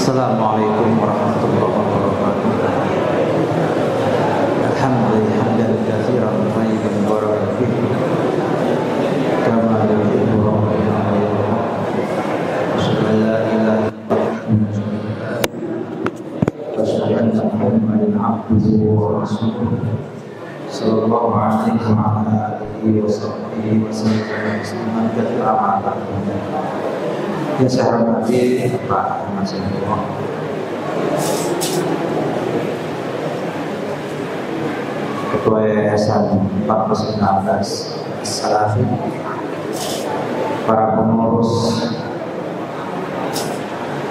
Assalamualaikum warahmatullahi wabarakatuh. Alhamdulillah hamdan katsiran tayyiban mubarakan fihi kama yuhibbu rabbuna wa yarda. Asyhadu an la ilaha illallah wa asyhadu anna Muhammadan abduhu wa rasuluh sallallahu alaihi wa ala alihi wa sahbihi wa sallam taslima katsiran. Yang saya hormati Pak Mas Indro, Ketua Yayasan 1416 Salafi, para pengurus,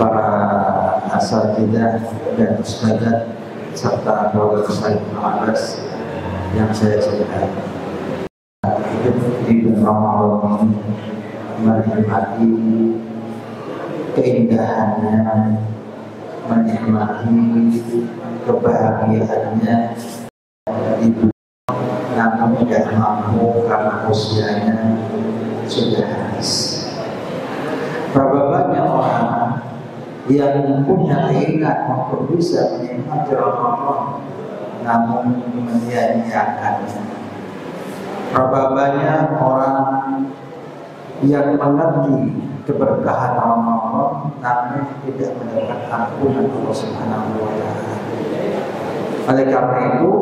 para asatidzah dan ustadzah serta keluarga besar 15 yang saya cintai. Hidup di Ramadan menikmati keindahannya, menikmati kebahagiaannya di dunia, namun tidak mampu karena usianya sudah habis. Berapa banyak orang yang punya keinginan untuk bisa menikmati Ramadan, namun menyia-nyiakannya. Berapa banyak orang yang mengerti keberkahan Ramadan namun tidak mendapat ampunan Allah Subhanahu wa taala. Oleh karena itu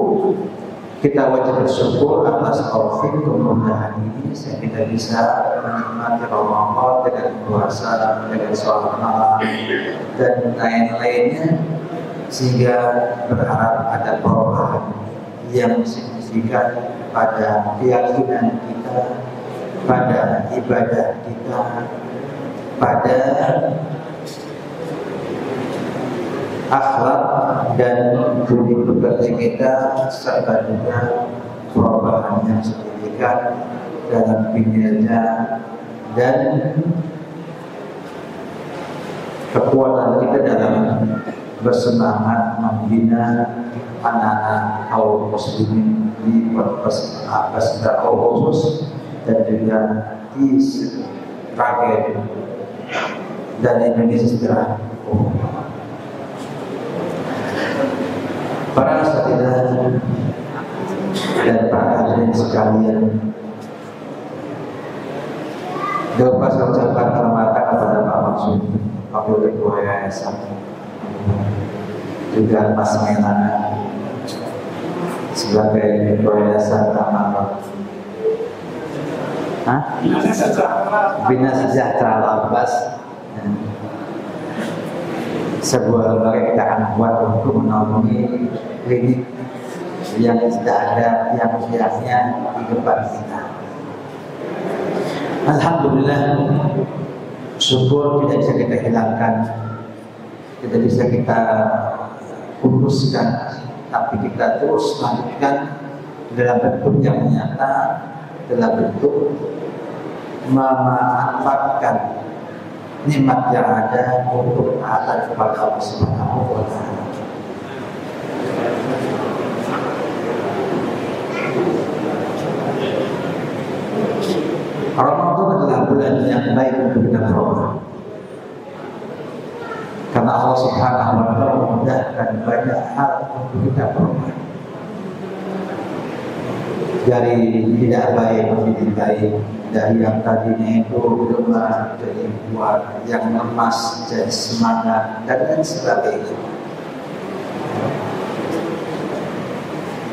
kita wajib bersyukur atas taufik kemudahan ini sehingga kita bisa menikmati Ramadan dengan puasa, dengan sholat malam dan lain-lainnya, sehingga berharap ada perubahan yang signifikan pada keyakinan kita, pada ibadah kita, pada akhlak dan budi pekerti kita, serta juga perubahan yang signifikan dalam kinerja dan kekuatan kita dalam bersemangat membina anak-anak kaum muslimin di Ponpes Abbas secara khusus dan juga di Rakyat dan Indonesia secara umum. Para asatidzah dan para hadirin sekalian, dapat saya ucapkan selamat kepada Pak Maksud, Wakil Ketua Yayasan, juga Mas Mailana sebagai Ketua Yayasan Amal Bina Sejahtera Lapas, sebuah lembaga kita akan buat untuk menaungi klinik yang tidak ada yang di depan kita. Alhamdulillah, syukur tidak bisa kita hilangkan, tidak bisa kita putuskan, tapi kita terus lanjutkan dalam bentuk yang nyata, dalam bentuk memanfaatkan nikmat yang ada untuk taat kepada Allah Subhanahu wa taala. Ramadan adalah bulan yang baik untuk kita berubah, karena Allah Subhanahu wa taala memudahkan banyak hal untuk kita berubah, dari tidak baik menjadi baik, dari yang tadinya itu lemah jadi kuat, yang lemas jadi semangat, dan lain sebagainya.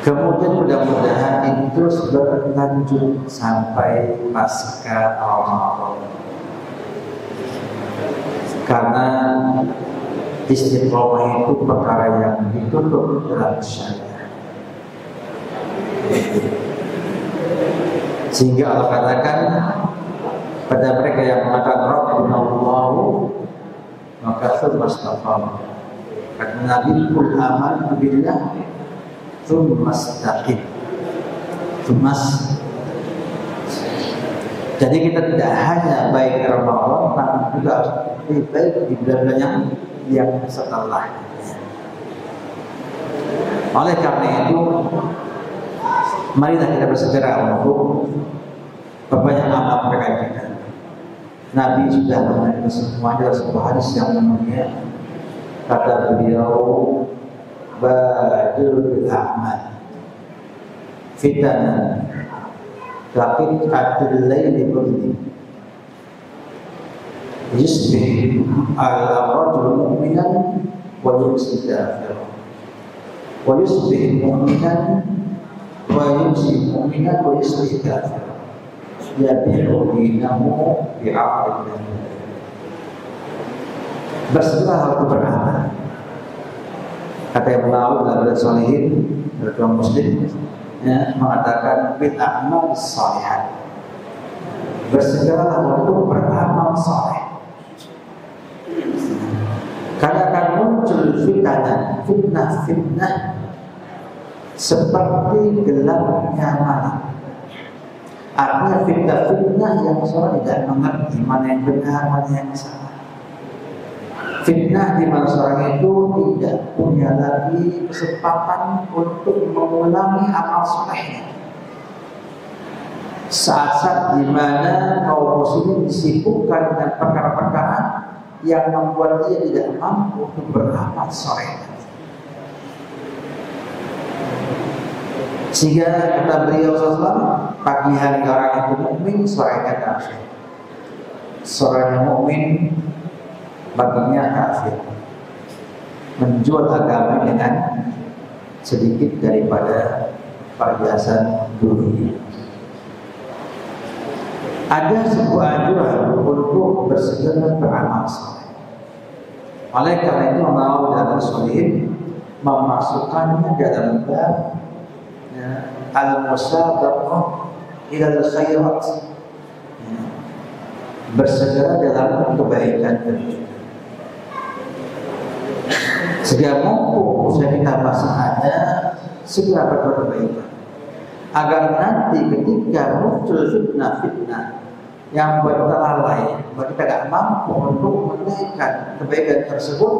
Kemudian mudah-mudahan ini terus berlanjut sampai pasca Ramadan, karena istiqomah itu perkara yang dituntut dalam syariat. Sehingga Allah katakan pada mereka yang mengatakan Rabbunallahu maka tsumastaqam. Kata Nabi, "Qul amantu billah tsumastaqim." Jadi kita tidak hanya baik Ramadan, tapi juga lebih baik di bulan-bulan yang setelahnya. Oleh karena itu, marilah kita bersegera untuk perbanyak amal kebaikan kita. Nabi sudah mengajarkan semuanya dalam sebuah hadis yang mulia. Kata beliau, badir bil a'mal fitanan tapi atil laili kulli yusbih al-rajul mu'minan wa yumsi kafiran wa yusbih mu'minan wa yumsi mu'minan wa yusbih kafiran yabi'u dinahu bi'aqdin. Bersegeralah untuk beramal. Kata yang melalui dalam Shalihin dalam Muslim ya, mengatakan bil a'mal shalihat. Bersegeralah untuk beramal saleh. Karena akan muncul fitnah seperti gelapnya malam. Artinya fitnah yang seorang tidak mengerti mana yang benar, mana yang salah. Fitnah di mana seorang itu tidak punya lagi kesempatan untuk mengulangi amal solehnya. Saat-saat di mana kaum muslimin disibukkan dengan perkara-perkara yang membuat dia tidak mampu untuk beramal soleh. Sehingga kata beliau SAW, pagi hari orang itu mukmin, sorenya kafir. Sorenya mukmin, baginya kafir. Menjual agama dengan sedikit daripada perhiasan dunia. Ada sebuah anjuran untuk bersegera beramal saleh. Oleh karena itu mau dalam Shalihin memasukkannya dalam bab al-musabaqah ila al-khairat, bersegera dalam kebaikan terjadi. Segera mumpung usaha kita masih ada, segera berbuat kebaikan, agar nanti ketika muncul fitnah yang bertelalai, kita tidak mampu untuk menaikkan kebaikan tersebut,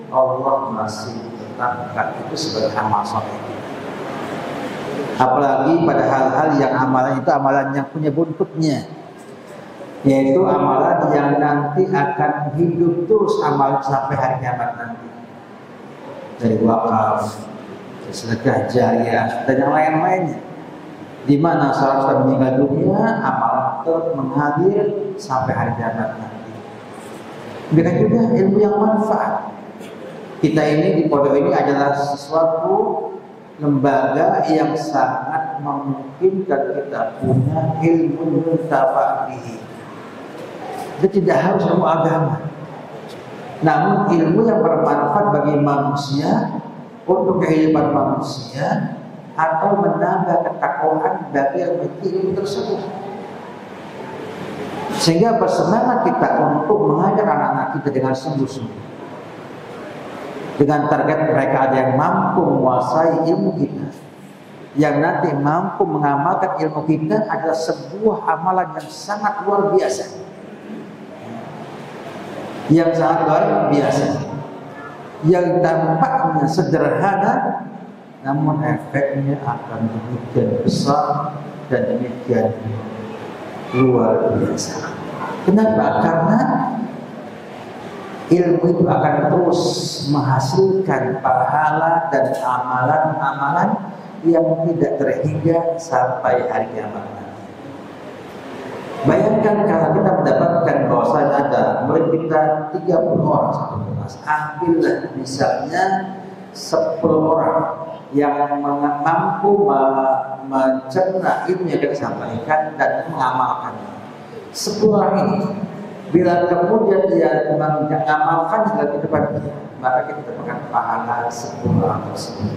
Allah masih tetapkan itu sebagai amal soleh. Apalagi pada hal-hal yang amalan itu amalan yang punya buntutnya, yaitu amalan yang nanti akan hidup terus amalan sampai hari kiamat nanti, dari wakaf, sedekah jariyah dan yang lain-lainnya. Di mana seorang sudah meninggal dunia, amalan terus mengalir sampai hari kiamat nanti. Demikian juga ilmu yang manfaat. Kita ini di pondok ini adalah sesuatu lembaga yang sangat memungkinkan kita punya ilmu muntafa'ah bihi. Kita tidak harus ilmu agama, namun ilmu yang bermanfaat bagi manusia, untuk kehidupan manusia, atau menambah ketakwaan bagi yang memiliki ilmu tersebut. Sehingga bersemangat kita untuk mengajar anak-anak kita dengan sungguh-sungguh, dengan target mereka ada yang mampu menguasai ilmu kita, yang nanti mampu mengamalkan ilmu kita adalah sebuah amalan yang sangat luar biasa, yang sangat luar biasa, yang tampaknya sederhana, namun efeknya akan demikian besar dan demikian luar biasa. Kenapa? Karena ilmu itu akan terus menghasilkan pahala dan amalan-amalan yang tidak terhingga sampai hari kiamat nanti. Bayangkan kalau kita mendapatkan bahwasanya ada murid kita 30 orang satu kelas, ambillah misalnya 10 orang yang mampu mencerna ilmu yang kita sampaikan dan mengamalkannya. 10 orang ini, bila kemudian dia mengamalkan dalam kehidupan dia, maka kita dapatkan pahala 10 orang tersebut.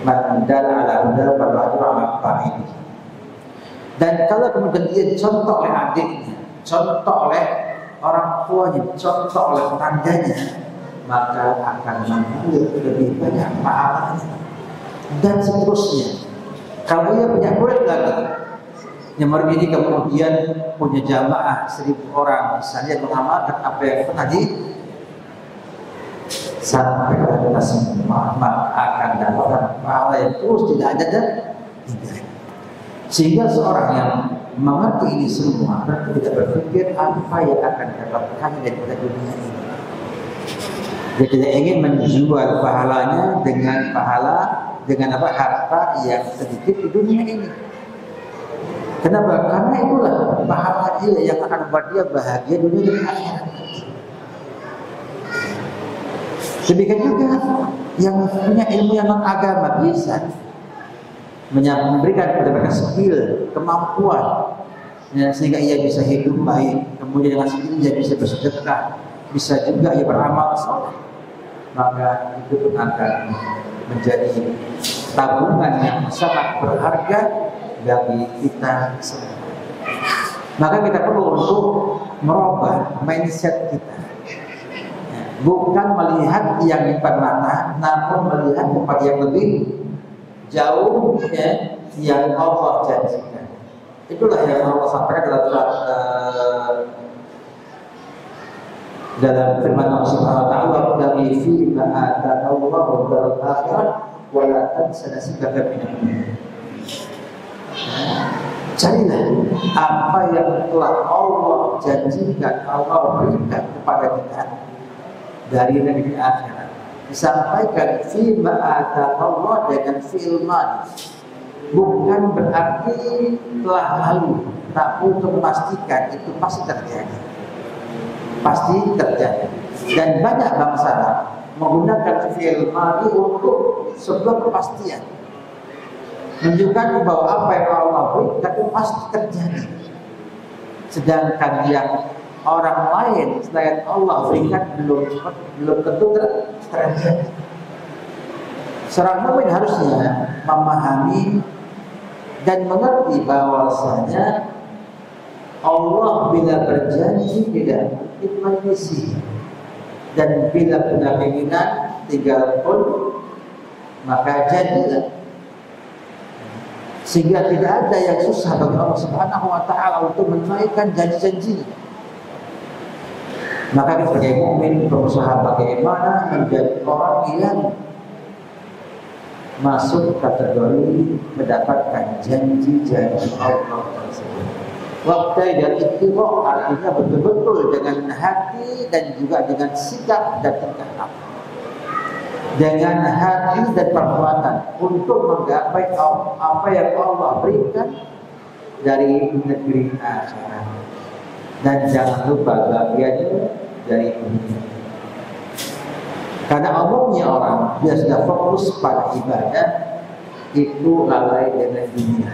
Mandala ala huda pada apa ini. Dan kalau kemudian dia contoh oleh adiknya, contoh oleh orang tuanya, contoh oleh tetangganya, maka akan mengalir lebih banyak pahalanya. Dan seterusnya. Kalau dia punya murid lagi, yang murid ini kemudian punya jamaah 1000 orang, misalnya mengamalkan apa yang pernah sampai kita semua, maka akan dapatkan pahala yang terus tidak ada dan tidak. Sehingga seorang yang mengerti ini semua berarti tidak berpikir apa yang akan didapatkan daripada dunia ini. Dia tidak ingin menjual pahalanya dengan harta yang sedikit di dunia ini. Kenapa? Karena itulah pahala dia yang akan membuat dia bahagia dunia dan akhirat. Demikian juga yang punya ilmu yang non agama bisa memberikan kepada mereka skill, kemampuan, ya, sehingga ia bisa hidup baik. Kemudian dengan skill dia bisa bersedekah, bisa juga ia beramal soleh. Maka itu pun akan menjadi tabungan yang sangat berharga bagi kita semua. Maka kita perlu untuk merubah mindset kita, bukan melihat yang di depan mata, namun melihat kepada yang lebih jauh, ya, yang Allah janjikan. Itulah yang Allah sampaikan dalam firman Allah Subhanahu wa taala, "Dari fi ma ataka Allahu darul akhirah wa la tansa nasibaka minad dunya." Carilah apa yang telah Allah janjikan, Allah berikan kepada kita dari negeri akhirat. Disampaikan fi ma ataka Allah dengan fi'il madhi, bukan berarti telah lalu, tapi untuk memastikan itu pasti terjadi. Pasti terjadi. Dan banyak bangsa menggunakan fi'il madhi untuk sebuah kepastian, menunjukkan bahwa apa yang Allah berikan itu pasti terjadi. Sedangkan yang orang lain selain Allah berikan belum tentu terjadi. Seorang mukmin harusnya memahami dan mengerti bahwasanya Allah bila berjanji tidak mungkin mengisi, dan bila punya keinginan tinggal pun maka jadilah, sehingga tidak ada yang susah bagi Allah Subhanahu wa taala untuk menunaikan janji-janjinya. Maka kita sebagai mukmin berusaha bagaimana menjadi orang yang masuk kategori mendapatkan janji-janji Allah tersebut. Waktu dan ittiba artinya betul-betul dengan hati dan juga dengan sikap dan tingkah laku, dengan hati dan perbuatan untuk menggapai apa yang Allah berikan dari negeri akhirat, dan jangan lupa bagiannya dari dunia. Karena umumnya orang dia sudah fokus pada ibadah itu lalai dengan dunia.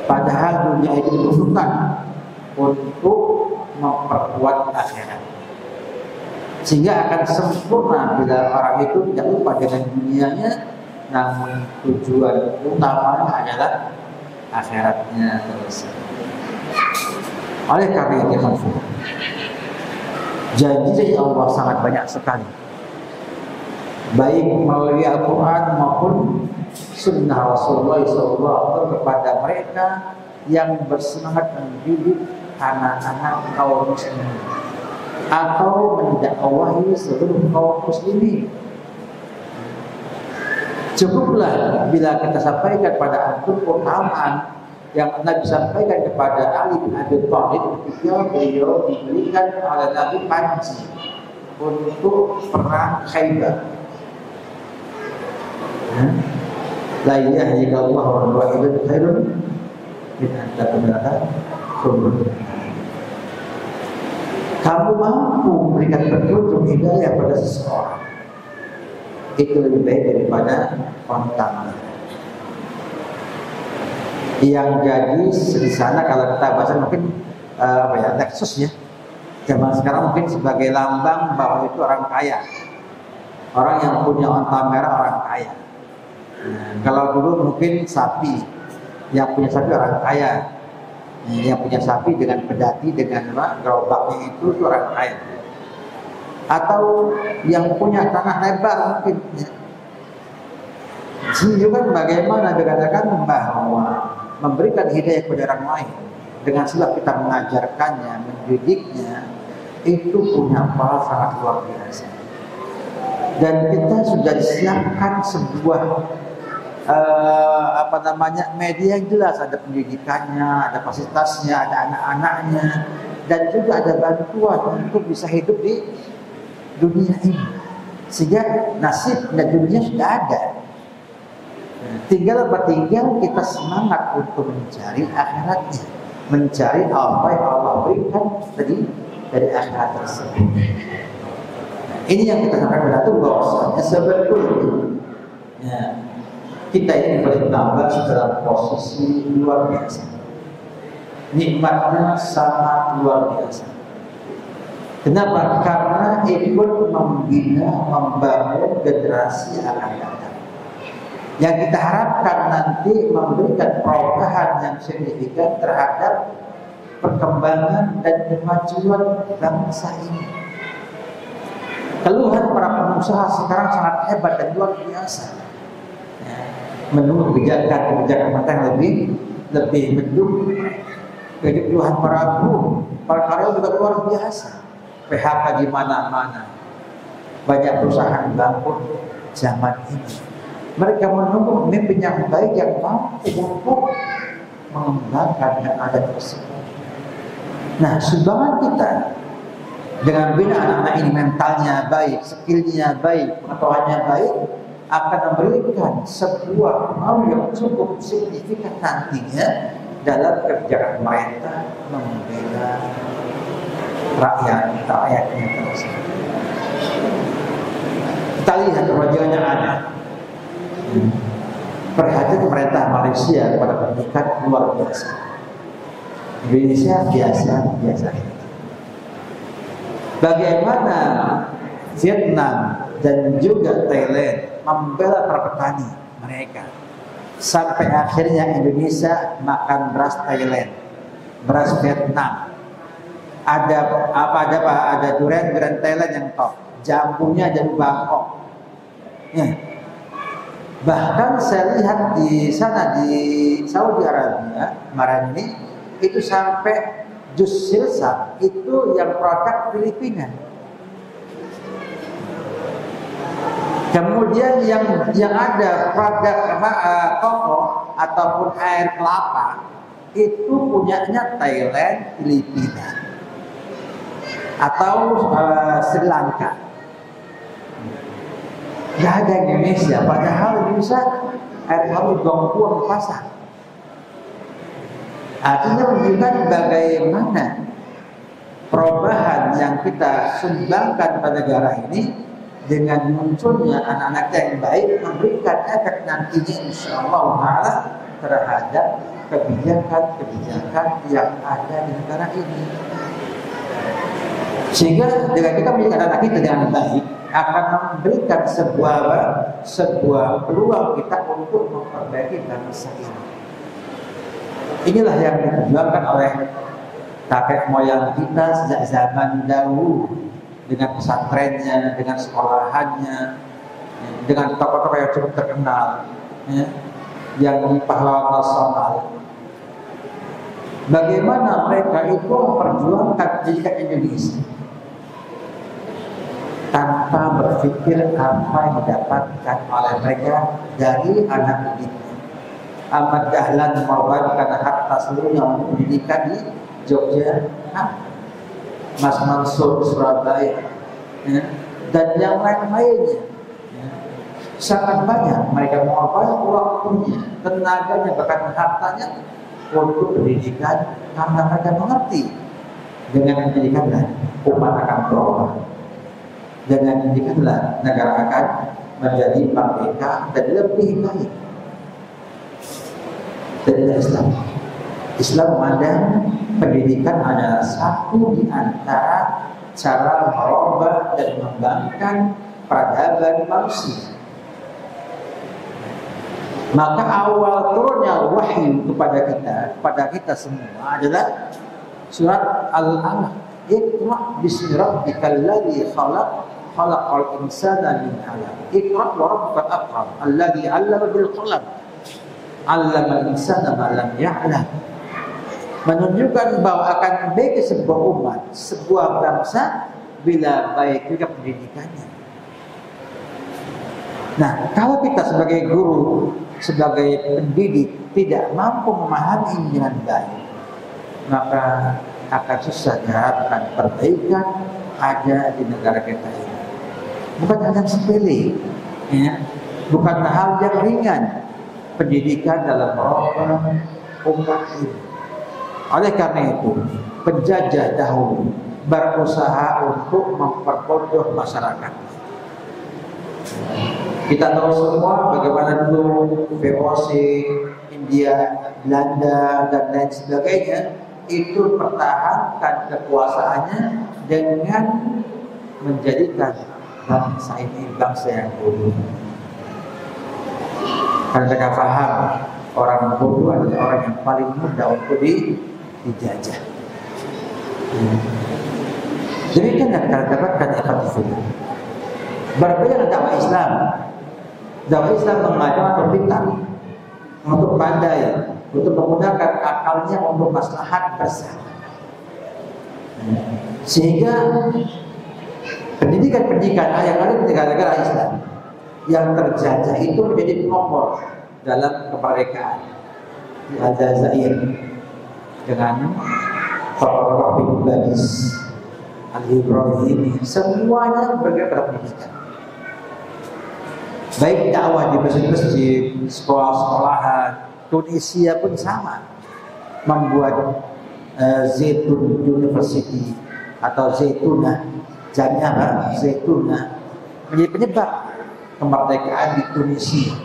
Padahal dunia itu dibutuhkan untuk memperkuat akhirat, sehingga akan sempurna bila orang itu tidak lupa dengan dunianya, namun tujuan utamanya adalah akhiratnya terus. Oleh karena itu, janji Allah sangat banyak sekali, baik melalui Al-Quran maupun Sunnah Rasulullah SAW kepada mereka yang bersemangat mendidik anak-anak kaum muslimin atau mendakwahi seluruh kaum muslimin. Cukuplah bila kita sampaikan pada antum keutamaan yang Nabi sampaikan kepada Ali bin Abi Thalib ketika beliau diberikan oleh Nabi panji untuk perang Khaybar. La ilaha illallah wa wahidun khairun min an takuna khurun. Kamu mampu memberikan petunjuk hidayah pada seseorang, itu lebih baik daripada kontak. Yang jadi di sana kalau kita bahasa mungkin Lexus ya, zaman sekarang mungkin sebagai lambang bahwa itu orang kaya, orang yang punya onta merah orang kaya. Kalau dulu mungkin sapi, yang punya sapi orang kaya, yang punya sapi dengan pedati dengan gerobaknya itu orang kaya. Atau yang punya tanah lebar mungkin. Tunjukkan bagaimana dikatakan bahwa memberikan hidayah kepada orang lain dengan sebab kita mengajarkannya, mendidiknya, itu punya pahala sangat luar biasa. Dan kita sudah disiapkan sebuah media yang jelas, ada pendidikannya, ada fasilitasnya, ada anak-anaknya, dan juga ada bantuan untuk bisa hidup di dunia ini. Sehingga nasib dan dunia sudah ada. Tinggal kita semangat untuk mencari akhiratnya, mencari apa yang Allah berikan dari akhirat tersebut. Ini yang kita sampaikan itu bahwasanya sebetulnya kita ini bertambah dalam posisi luar biasa. Nikmatnya sangat luar biasa. Kenapa? Karena ikut membina, membangun generasi yang akan datang. Yang kita harapkan nanti memberikan perubahan yang signifikan terhadap perkembangan dan kemajuan bangsa ini. Keluhan para pengusaha sekarang sangat hebat dan luar biasa. Menurut kebijakan pemerintah yang lebih mendukung. Keluhan para buruh, para karyawan juga luar biasa. PHK di mana-mana. Banyak perusahaan bangkrut zaman ini. Mereka menunggu pemimpin yang baik yang mampu untuk mengembangkan yang ada tersebut. Nah, sumbangan kita dengan bina anak-anak ini mentalnya baik, skillnya baik, pengetahuannya baik, akan memberikan sebuah pengaruh yang cukup signifikan nantinya dalam kebijakan pemerintah membela rakyatnya tersebut. Kita lihat wajahnya ada. Perhatian pemerintah Malaysia pada pendidikan luar biasa. Indonesia biasa. Bagaimana Vietnam dan juga Thailand membela para petani mereka, sampai akhirnya Indonesia makan beras Thailand, beras Vietnam. Ada durian Thailand yang top, jambunya dari Bangkok. Bahkan saya lihat di sana di Saudi Arabia kemarin ini itu sampai jus silsak itu yang produk Filipina. Kemudian yang ada produk koko ataupun air kelapa itu punyanya Thailand, Filipina atau Sri Lanka. Gak ada Indonesia, padahal Indonesia air laut buang ke pasar. Artinya menunjukkan bagaimana perubahan yang kita sumbangkan pada negara ini dengan munculnya anak-anak yang baik memberikan efek nantinya insyaallah ta'ala terhadap kebijakan-kebijakan yang ada di negara ini. Sehingga dengan kita mendidik anak kita dengan baik akan memberikan sebuah peluang kita untuk memperbaiki bangsa ini. Inilah yang diperjuangkan oleh kakek moyang kita sejak zaman dahulu, dengan pesantrennya, dengan sekolahannya, dengan tokoh-tokoh yang cukup terkenal, yang pahlawan nasional. Bagaimana mereka itu memperjuangkan pendidikan Indonesia tanpa berpikir apa yang didapatkan oleh mereka dari anak didiknya. Ahmad Dahlan mengorbankan harta seluruhnya untuk pendidikan di Jogja, Mas Mansur Surabaya, dan yang lain-lainnya. Sangat banyak mereka mengorbankan waktunya, tenaganya, bahkan hartanya untuk pendidikan, karena mereka mengerti dengan pendidikanlah umat akan berubah, dengan pendidikanlah negara akan menjadi merdeka dan lebih baik. Dari Islam memandang pendidikan adalah satu di antara cara merubah dan mengembangkan peradaban manusia. Maka awal turunnya wahyu kepada kita semua adalah surat Al-Alaq. Iqra bismi rabbikal ladzi khalaq, khalaqal insana min 'alaq. Iqra wa rabbukal akram, alladzi 'allama bil qalam, 'allamal insana ma lam ya'lam. Menunjukkan bahwa akan baik sebuah umat, sebuah bangsa bila baik juga pendidikannya. Nah, kalau kita sebagai guru, sebagai pendidik tidak mampu memahami ini dengan baik, maka akan susah diharapkan perbaikan ada di negara kita ini. bukan hal yang sepele, ya. Bukan hal yang ringan. Pendidikan dalam merubah umat ini. Oleh karena itu, penjajah dahulu berusaha untuk memperbodoh masyarakat. Kita tahu semua bagaimana dulu VOC, India, Belanda, dan lain sebagainya itu pertahankan kekuasaannya dengan menjadikan bangsa ini bangsa yang bodoh. Karena mereka paham orang bodoh adalah orang yang paling mudah untuk dijajah. Demikian yang kita dapatkan efektif. Berbeda dengan dakwah Islam. Dakwah Islam mengajak atau pintar untuk pandai, untuk menggunakan akalnya untuk maslahat bersama. Sehingga pendidikan yang ada di negara-negara Islam yang terjajah itu menjadi pelopor dalam kemerdekaan di Aljazair dengan tokoh-tokoh Bangladesh, Al-Ibrahimi, semuanya bergerak pada pendidikan. Baik dakwah di masjid-masjid, sekolah-sekolahan. Tunisia pun sama, membuat Zaitun University atau Zaituna, Jamiah Zaituna, menjadi penyebab kemerdekaan di Tunisia,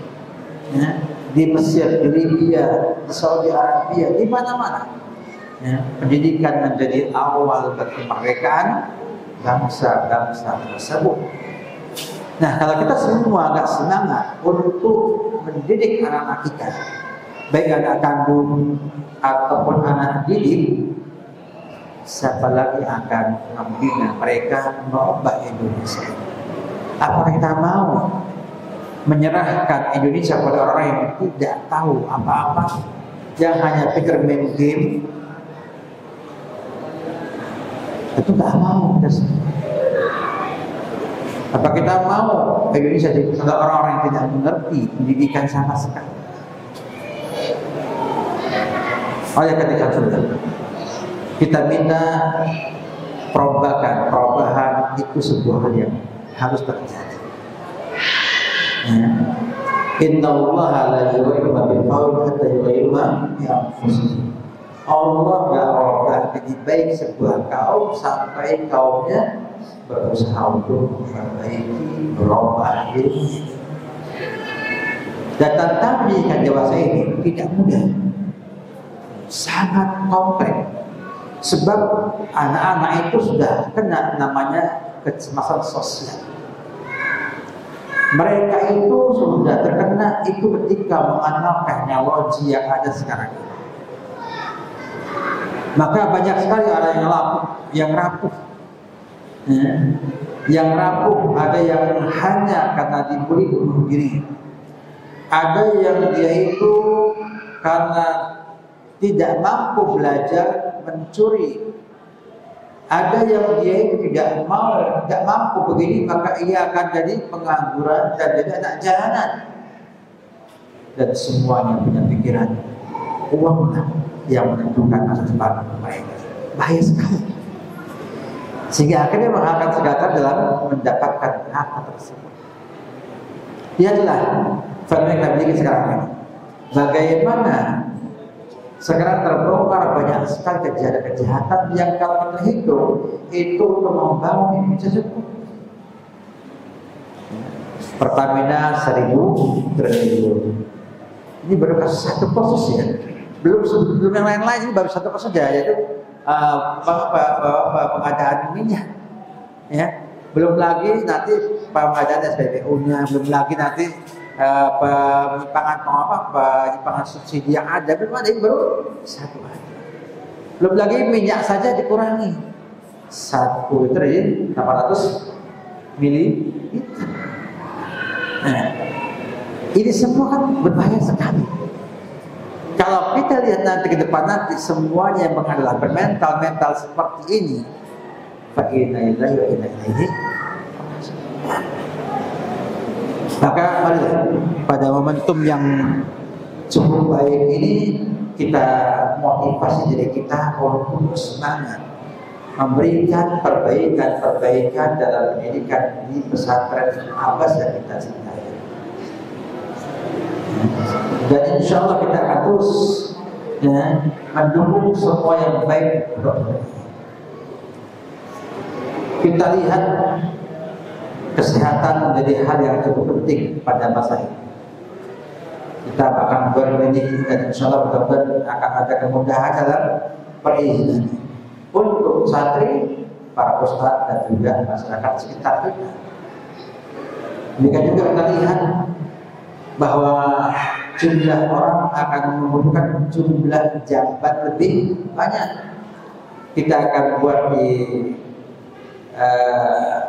ya, di Mesir, di Libya, di Saudi Arabia, di mana-mana. Ya, pendidikan menjadi awal kemerdekaan bangsa-bangsa tersebut. Nah, kalau kita semua agak semangat untuk mendidik anak-anak kita, baik anak kandung ataupun anak didik, siapa lagi akan membina mereka merubah Indonesia? Apakah kita mau menyerahkan Indonesia pada orang yang tidak tahu apa-apa, yang hanya pikir main game? Itu nggak mau. Apa kita mau Indonesia jadi orang-orang yang tidak mengerti pendidikan sama sekali? Oleh ketika sudah kita minta perubahan itu sebuah hal yang harus terjadi. Innallaha la yughayyiru ma biqaumin hatta yughayyiru ma bi anfusihim. Allah gak ubah jadi baik sebuah kaum sampai kaumnya berusaha untuk memperbaiki, berubah diri. Dan tentang pendidikan dewasa ini tidak mudah, sangat kompleks. Sebab anak-anak itu sudah kena namanya kecemasan sosial. Mereka itu sudah terkena itu ketika mengenal teknologi yang ada sekarang ini. Maka banyak sekali orang yang rapuh, yang rapuh, ada yang hanya karena diberi bunuh diri, ada yang dia itu karena tidak mampu belajar mencuri, ada yang dia itu tidak mampu begini, maka ia akan jadi pengangguran dan jadi anak jalanan. Dan semuanya punya pikiran uanglah yang menentukan masa depan mereka. Bahaya sekali. Sehingga akhirnya menghalalkan segala dalam mendapatkan harta tersebut. Lihatlah fenomena yang kita sekarang ini. Bagaimana sekarang terbongkar banyak sekali kejahatan yang kalau kita hitung itu untuk membangun Indonesia cukup. Pertamina 1.000 triliun. Ini baru kasus satu kasus ya. Belum yang lain-lain, ini baru satu kasus saja, yaitu pengadaan minyak, ya. Belum lagi nanti pengadaan SPBU-nya, belum lagi nanti penyimpangan subsidi yang ada, belum ada, ini baru satu aja. Belum lagi minyak saja dikurangi 1.800 mililiter. Nah, ini semua kan berbahaya sekali. Kalau kita lihat nanti ke depan nanti semuanya yang adalah bermental seperti ini, fa inna lillahi wa inna ilaihi raji'un. Maka marilah pada momentum yang cukup baik ini kita motivasi diri kita untuk bersemangat memberikan perbaikan dalam pendidikan di pesantren Abbas yang kita cintai. Dan insya Allah kita akan terus mendukung semua yang baik. Kita lihat kesehatan menjadi hal yang cukup penting pada masa ini. Kita akan berklinik dan insya Allah mudah-mudahan akan ada kemudahan dalam perizinan untuk santri, para ustadz dan juga masyarakat sekitar kita. Demikian juga kita lihat bahwa jumlah orang akan membutuhkan jumlah jabat lebih banyak. Kita akan buat di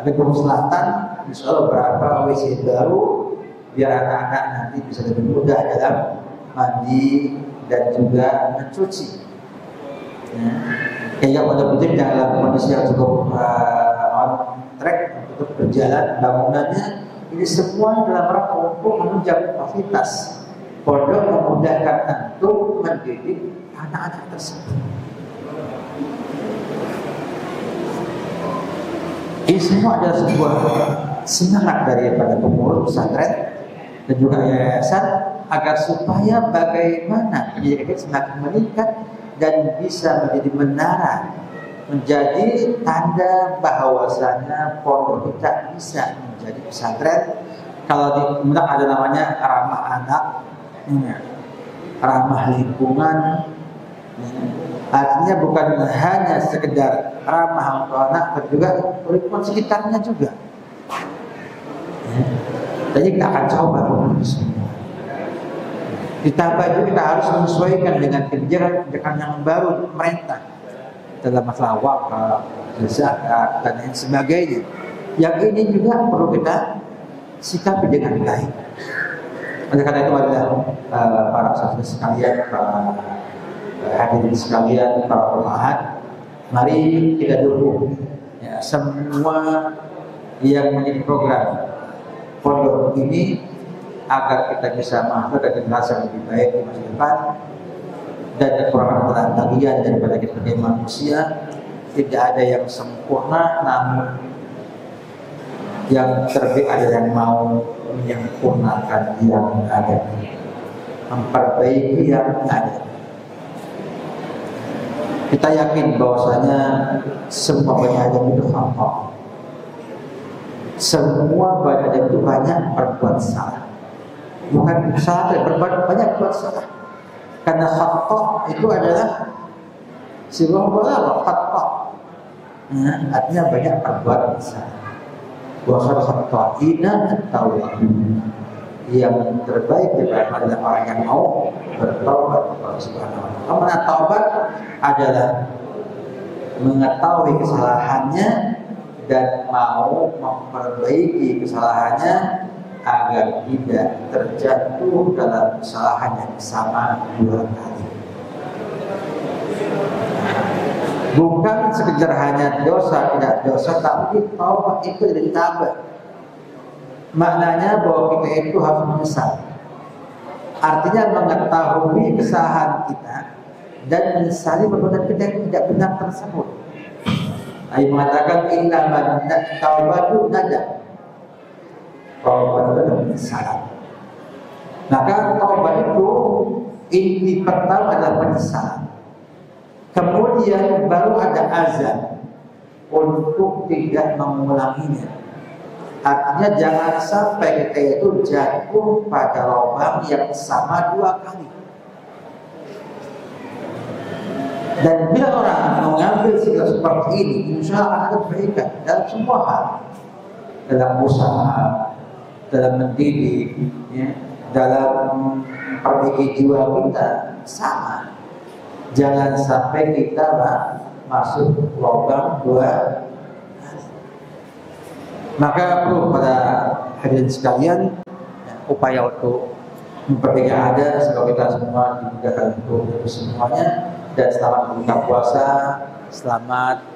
Negeri Selatan, insya Allah beberapa WC baru biar anak-anak nanti bisa lebih mudah dalam mandi dan juga mencuci. Kayak betul-betul dalam kondisi yang cukup on track untuk berjalan bangunannya. Ini semua dalam rangka untuk menunjang fasilitas pondok, memudahkan untuk mendidik anak-anak tersebut. Ini semua adalah sebuah semangat daripada pengurus pesantren dan juga yayasan agar supaya bagaimana pendidikan semakin meningkat dan bisa menjadi menara, menjadi tanda bahwasanya pondok kita bisa menjadi pesantren. Kalau di Kemenang ada namanya ramah anak, ramah lingkungan. Artinya bukan hanya sekedar ramah untuk anak, tapi juga lingkungan sekitarnya juga. Jadi kita akan coba semua. Ditambah juga kita harus menyesuaikan dengan kebijakan yang baru pemerintah dalam masalah wakaf, zakat dan lain sebagainya. Yang ini juga perlu kita sikapi dengan baik. Oleh karena itu adalah para saudara sekalian, para hadirin sekalian, para pemahat, mari kita dukung ya, semua yang menjadi program pondok ini agar kita bisa menghasilkan generasi yang lebih baik di masa depan. Dan kekurangan adalah bagian daripada kita sebagai manusia. Tidak ada yang sempurna, namun yang terbaik ada yang mau menyempurnakan yang ada, memperbaiki yang ada. Kita yakin bahwasanya semua Bani Adam itu khata. Semua Bani Adam itu banyak berbuat salah. Bukan salah, berbuat banyak berbuat salah. Karena khata itu adalah sebuah bola khata. Artinya banyak berbuat salah. Wa khata'ina at-tawwabun. Yang terbaik adalah orang yang mau bertaubat kepada Subhanahu wa ta'ala. Karena taubat adalah mengetahui kesalahannya dan mau memperbaiki kesalahannya agar tidak terjatuh dalam kesalahan yang sama dua kali. Bukan sekedar hanya dosa, tidak dosa, tapi taubat itu ditambah. Maknanya bahwa kita itu harus menyesal. Artinya mengetahui kesalahan kita dan menyesali perbuatan kita yang tidak benar tersebut. Ayat mengatakan innaman taubatu nadam. Taubat itu adalah penyesalan. Maka taubat itu inti pertama adalah penyesalan. Kemudian baru ada azab untuk tidak mengulanginya. Artinya jangan sampai kita itu jatuh pada lubang yang sama dua kali. Dan bila orang mengambil sikap seperti ini, insya Allah akan ada kebaikan dalam semua hal, dalam usaha, dalam mendidik, ya, dalam perbaiki jiwa kita sama. Jangan sampai kita masuk lubang dua kali. Maka perlu pada hadirin sekalian upaya untuk memperbaiki ada, semoga kita semua dimudahkan untuk itu semuanya. Dan selamat berbuka puasa, selamat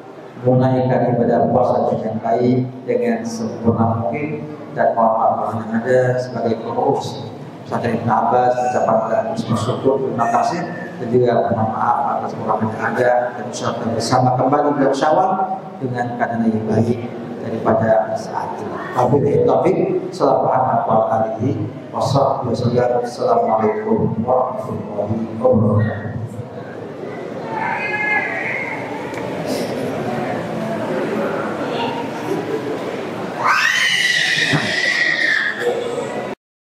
menunaikan ibadah puasa dengan baik, dengan sempurna mungkin. Dan mohon maaf yang ada sebagai pengurus pesantren Ibnu Abbas, ucapan dan bersyukur, terima kasih, dan juga mohon maaf atas orang yang ada dan usahakan bersama kembali bulan Syawal dengan keadaan yang baik daripada saat ini. Wabillahi taufiq. Assalamualaikum warahmatullahi wabarakatuh.